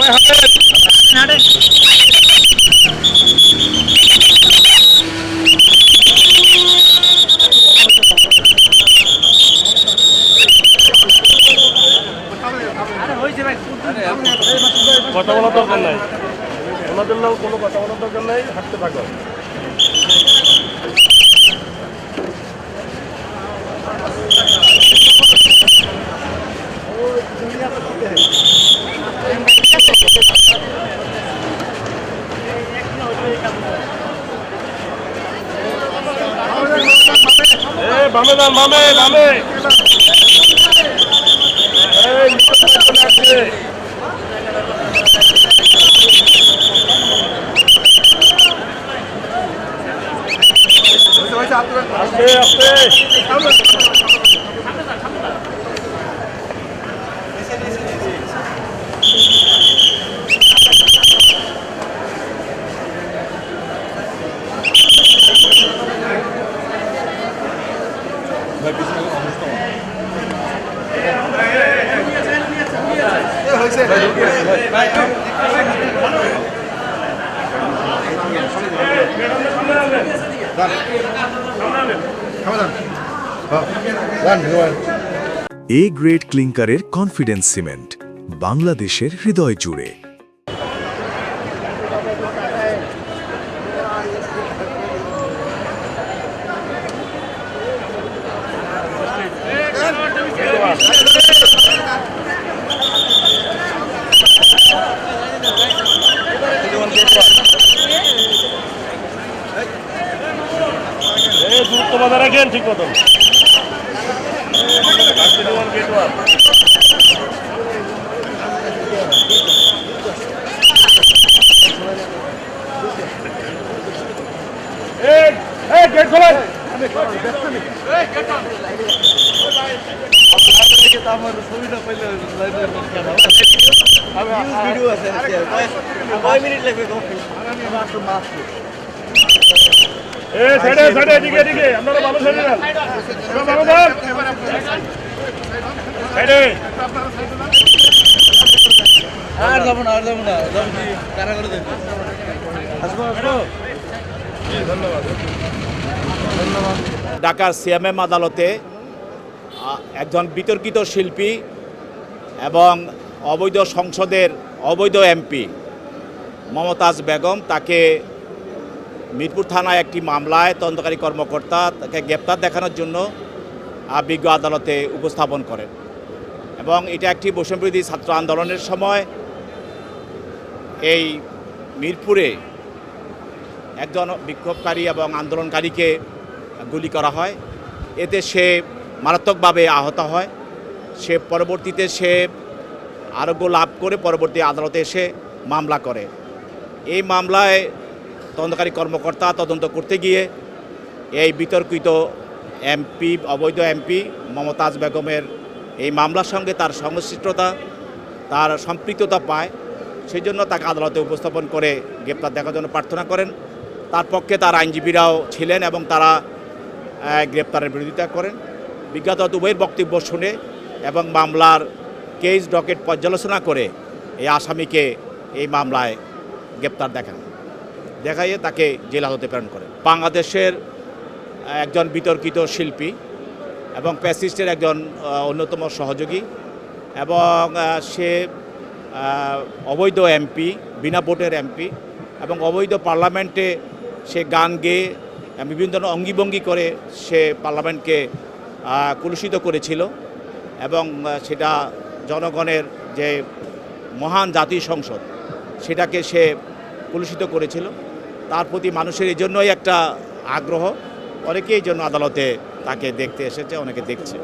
কথা বলার দরকার নাই, ওনাদের লোক কোনো কথা বলার দরকার নাই, হাঁটতে থাকো। বামে যান, বামে বামে। আস্তে আস্তে এ গ্রেড ক্লিংকারের কনফিডেন্স সিমেন্ট বাংলাদেশের হৃদয় জুড়ে। দূরত্ব বজায় রাখেন ঠিক মতন। গেট খোলেন। এদিকে এদিকে আপনারা ভালো সাইডে যান, ভালো যান সাইডে। আর যাবো না, আর যাবো না, কারা করে দেবে। আসবো আসবো। ধন্যবাদ। ঢাকার সিএমএম আদালতে একজন বিতর্কিত শিল্পী এবং অবৈধ সংসদের অবৈধ এমপি মমতাজ বেগম, তাকে মিরপুর থানায় একটি মামলায় তদন্তকারী কর্মকর্তা তাকে গ্রেপ্তার দেখানোর জন্য বিজ্ঞ আদালতে উপস্থাপন করেন। এবং এটা একটি বৈষম্যবিরোধী ছাত্র আন্দোলনের সময় এই মিরপুরে একজন বিক্ষোভকারী এবং আন্দোলনকারীকে গুলি করা হয়। এতে সে মারাত্মকভাবে আহত হয়। সে পরবর্তীতে আরোগ্য লাভ করে পরবর্তী আদালতে এসে মামলা করে। এই মামলায় তদন্তকারী কর্মকর্তা তদন্ত করতে গিয়ে এই বিতর্কিত এমপি অবৈধ এমপি মমতাজ বেগমের এই মামলার সঙ্গে তার সংশ্লিষ্টতা, তার সম্পৃক্ততা পায়। সেই জন্য তাকে আদালতে উপস্থাপন করে গ্রেপ্তার দেখার জন্য প্রার্থনা করেন। তার পক্ষে তার আইনজীবীরাও ছিলেন এবং তারা গ্রেপ্তারের বিরোধিতা করেন। বিজ্ঞত উভয়ের বক্তব্য শুনে এবং মামলার কেস ডকেট পর্যালোচনা করে এই আসামিকে এই মামলায় গ্রেপ্তার দেখাইয়ে তাকে জেল হাজতে প্রেরণ করে। বাংলাদেশের একজন বিতর্কিত শিল্পী এবং প্যাসিস্টের একজন অন্যতম সহযোগী এবং সে অবৈধ এমপি, বিনা ভোটের এমপি এবং অবৈধ পার্লামেন্টে সে গান গেয়ে বিভিন্ন ধরনের অঙ্গিভঙ্গি করে সে পার্লামেন্টকে কলুষিত করেছিল এবং সেটা জনগণের যে মহান জাতীয় সংসদ সেটাকে সে কলুষিত করেছিল। তার প্রতি মানুষের এই জন্যই একটা আগ্রহ, অনেকেই এই জন্য আদালতে তাকে দেখতে এসেছে, অনেকে দেখছে।